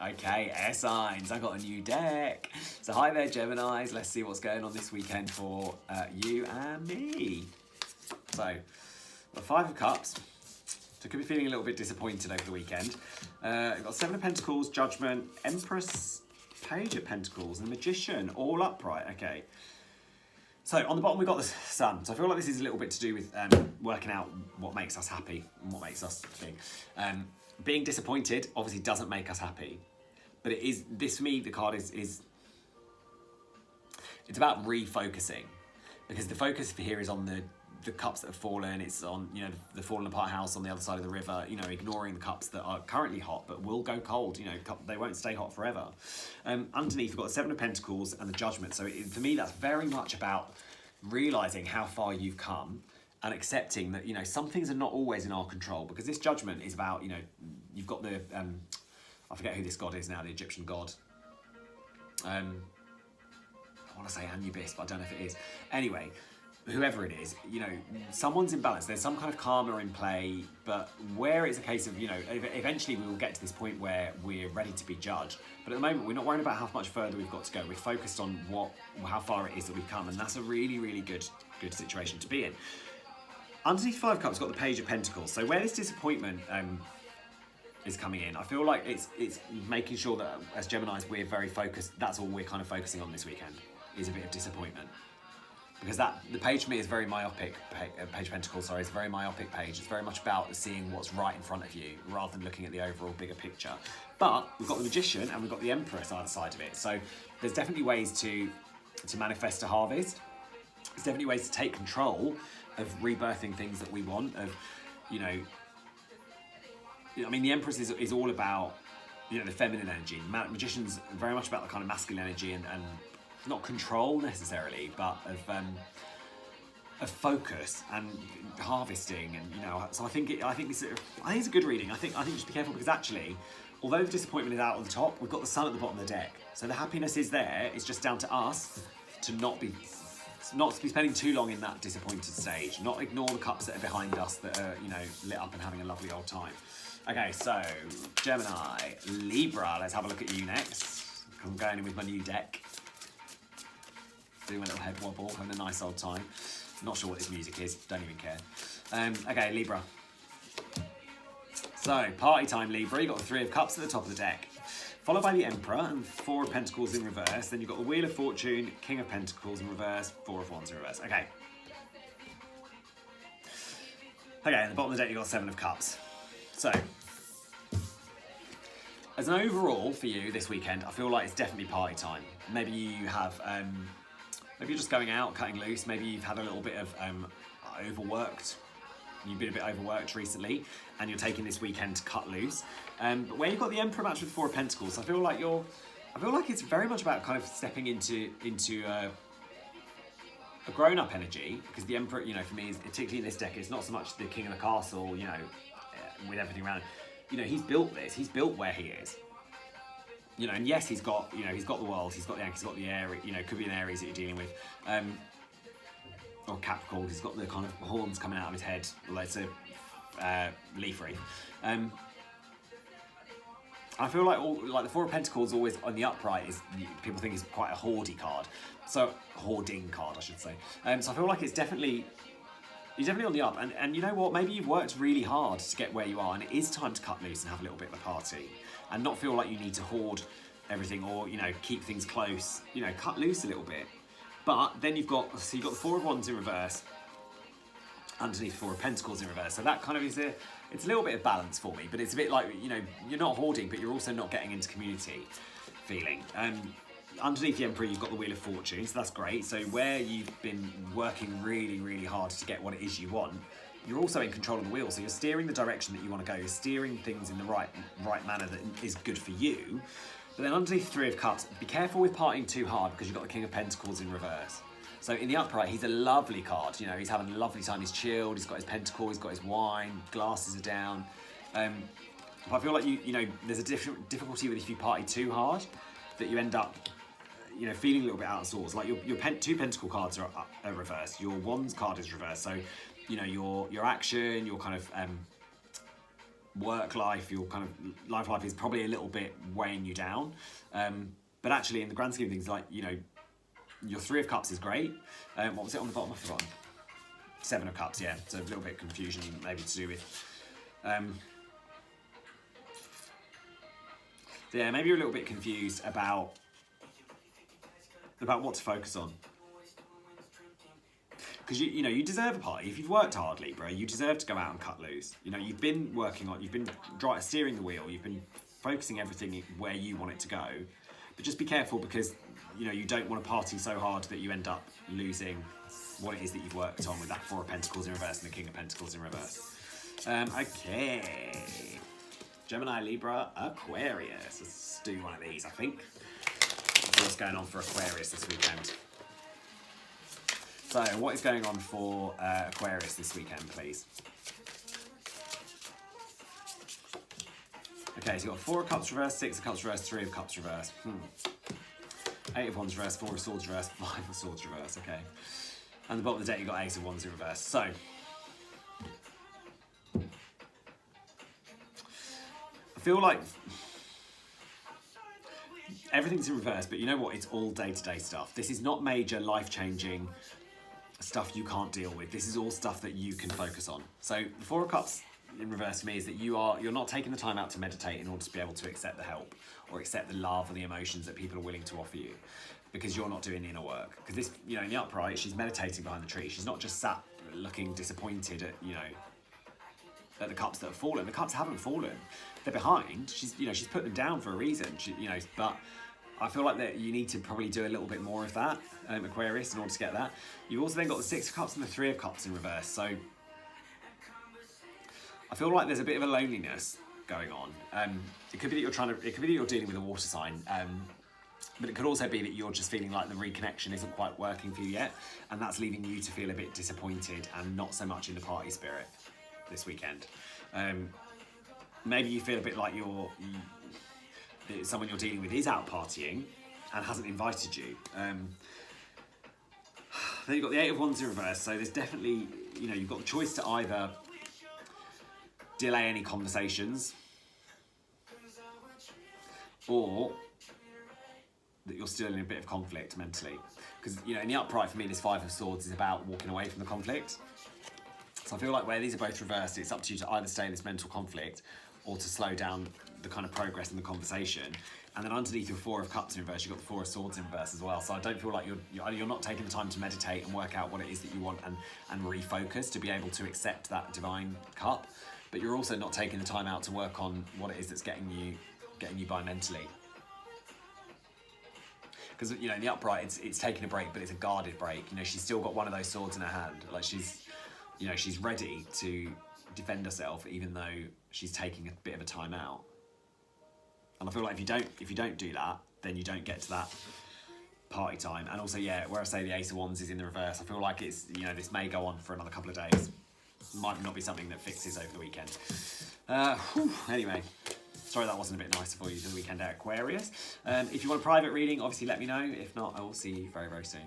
Okay, air signs. I got a new deck. So hi there, Geminis. Let's see what's going on this weekend for you and me. So, the Five of Cups. So could be feeling a little bit disappointed over the weekend. We've got Seven of Pentacles, Judgment, Empress, Page of Pentacles, and Magician, all upright. Okay. So on the bottom we've got the Sun. So I feel like this is a little bit to do with working out what makes us happy and what makes us think. Being disappointed obviously doesn't make us happy. But it is, this for me, the card is it's about refocusing. Because the focus for here is on the cups that have fallen. It's on, you know, the fallen apart house on the other side of the river, you know, ignoring the cups that are currently hot but will go cold, you know, they won't stay hot forever. Underneath we've got the Seven of Pentacles and the Judgment. So for me that's very much about realising how far you've come and accepting that, you know, some things are not always in our control, because this Judgment is about, you know, you've got the, I forget who this god is now, the Egyptian god. I want to say Anubis, but I don't know if it is. Anyway, whoever it is, you know, someone's in balance. There's some kind of karma in play, but where it's a case of, you know, eventually we will get to this point where we're ready to be judged. But at the moment, we're not worrying about how much further we've got to go. We're focused on how far it is that we've come, and that's a really, really good situation to be in. Underneath Five of Cups, we've got the Page of Pentacles. So where this disappointment is coming in, I feel like it's making sure that as Geminis, we're very focused. That's all we're kind of focusing on this weekend, is a bit of disappointment. Because the page for me is very myopic, Page of Pentacles, sorry, it's a very myopic page. It's very much about seeing what's right in front of you rather than looking at the overall bigger picture. But we've got the Magician and we've got the Empress either side of it. So there's definitely ways to manifest a harvest. There's definitely ways to take control of rebirthing things that we want, of, you know, I mean, the Empress is all about, you know, the feminine energy. Magician's very much about the kind of masculine energy and not control necessarily, but of focus and harvesting, and, you know. So I think it's a good reading. I think just be careful, because actually, although the disappointment is out on the top, we've got the Sun at the bottom of the deck. So the happiness is there. It's just down to us to not be spending too long in that disappointed stage. Not ignore the cups that are behind us that are, you know, lit up and having a lovely old time. Okay, so Gemini, Libra. Let's have a look at you next. I'm going in with my new deck. Doing a little head wobble, having a nice old time. Not sure what this music is, don't even care. Okay, Libra. So, party time, Libra. You've got the Three of Cups at the top of the deck, followed by the Emperor and Four of Pentacles in reverse. Then you've got the Wheel of Fortune, King of Pentacles in reverse, Four of Wands in reverse. Okay. Okay, at the bottom of the deck, you've got Seven of Cups. So, as an overall for you this weekend, I feel like it's definitely party time. Maybe you have... maybe you're just going out, cutting loose. Maybe you've had a little bit of overworked. You've been a bit overworked recently, and you're taking this weekend to cut loose. But where you've got the Emperor matched with Four of Pentacles, I feel like it's very much about kind of stepping into a grown-up energy, because the Emperor, you know, for me, is particularly in this deck, it's not so much the king of the castle, you know, with everything around. You know, he's built this. He's built where he is. You know, and yes, he's got the world, he's got the Aries, he's got the Aries, you know, could be an Aries that you're dealing with, or Capricorn, he's got the kind of horns coming out of his head, although it's a leaf wreath. I feel like the Four of Pentacles always on the upright is, people think is quite a hoarding card, I should say. So I feel like he's definitely on the up, and you know what, maybe you've worked really hard to get where you are, and it is time to cut loose and have a little bit of a party. And not feel like you need to hoard everything, or, you know, keep things close. You know, cut loose a little bit. But then you've got the Four of Wands in reverse, underneath Four of Pentacles in reverse. So that kind of it's a little bit of balance for me. But it's a bit like, you know, you're not hoarding, but you're also not getting into community feeling. Underneath the Emperor, you've got the Wheel of Fortune, so that's great. So where you've been working really, really hard to get what it is you want, you're also in control of the wheel, so you're steering the direction that you want to go. You're steering things in the right manner that is good for you. But then underneath Three of Cups, be careful with partying too hard, because you've got the King of Pentacles in reverse. So in the upright, he's a lovely card. You know, he's having a lovely time. He's chilled. He's got his pentacle. He's got his wine. Glasses are down. But I feel like you know, there's a difficulty with if you party too hard, that you end up, you know, feeling a little bit out of sorts. Like your two pentacle cards are reversed. Your wands card is reversed. So, you know, your action, your kind of work life, your kind of life is probably a little bit weighing you down. But actually, in the grand scheme of things, like, you know, your 3 of Cups is great. What was it on the bottom? I've forgotten. 7 of Cups, yeah. So a little bit of confusion maybe to do with. So yeah, maybe you're a little bit confused about what to focus on. Because you know, you deserve a party. If you've worked hard, Libra, you deserve to go out and cut loose. You know, you've been steering the wheel, you've been focusing everything where you want it to go. But just be careful, because, you know, you don't want to party so hard that you end up losing what it is that you've worked on, with that 4 of Pentacles in reverse and the King of Pentacles in reverse. Okay. Gemini, Libra, Aquarius. Let's do one of these, I think. That's what's going on for Aquarius this weekend. So, what is going on for Aquarius this weekend, please? Okay, so you've got 4 of Cups reverse, 6 of Cups reverse, 3 of Cups reverse. 8 of Wands reverse, 4 of Swords reverse, 5 of Swords reverse, okay. And the bottom of the deck, you've got Ace of Wands in reverse. So, I feel like everything's in reverse, but you know what? It's all day-to-day stuff. This is not major life-changing stuff you can't deal with. This is all stuff that you can focus on. So the 4 of Cups in reverse to me is that you're not taking the time out to meditate in order to be able to accept the help or accept the love or the emotions that people are willing to offer you, because you're not doing the inner work. Because this, you know, in the upright, she's meditating behind the tree. She's not just sat looking disappointed at, you know, at the cups that have fallen. The cups haven't fallen. They're behind. She's put them down for a reason. But I feel like that you need to probably do a little bit more of that, Aquarius, in order to get that. You've also then got the 6 of Cups and the 3 of Cups in reverse. So I feel like there's a bit of a loneliness going on. It could be that you're dealing with a water sign. But it could also be that you're just feeling like the reconnection isn't quite working for you yet, and that's leaving you to feel a bit disappointed and not so much in the party spirit this weekend. Maybe you feel a bit like someone you're dealing with is out partying and hasn't invited you. Then you've got the 8 of Wands in reverse, so there's definitely, you know, you've got the choice to either delay any conversations, or that you're still in a bit of conflict mentally. Because, you know, in the upright for me, this 5 of Swords is about walking away from the conflict. So I feel like where these are both reversed, it's up to you to either stay in this mental conflict or to slow down the kind of progress in the conversation. And then underneath your 4 of Cups in reverse, you've got the 4 of Swords in reverse as well. So I don't feel like you're not taking the time to meditate and work out what it is that you want and refocus to be able to accept that divine cup. But you're also not taking the time out to work on what it is that's getting you by mentally. Because, you know, in the upright, it's taking a break, but it's a guarded break. You know, she's still got one of those swords in her hand. Like, she's ready to defend herself, even though she's taking a bit of a time out. And I feel like if you don't do that, then you don't get to that party time. And also, yeah, where I say the Ace of Wands is in the reverse, I feel like it's, you know, this may go on for another couple of days. Might not be something that fixes over the weekend. Anyway. Sorry that wasn't a bit nicer for you for the weekend at Aquarius. If you want a private reading, obviously let me know. If not, I will see you very, very soon.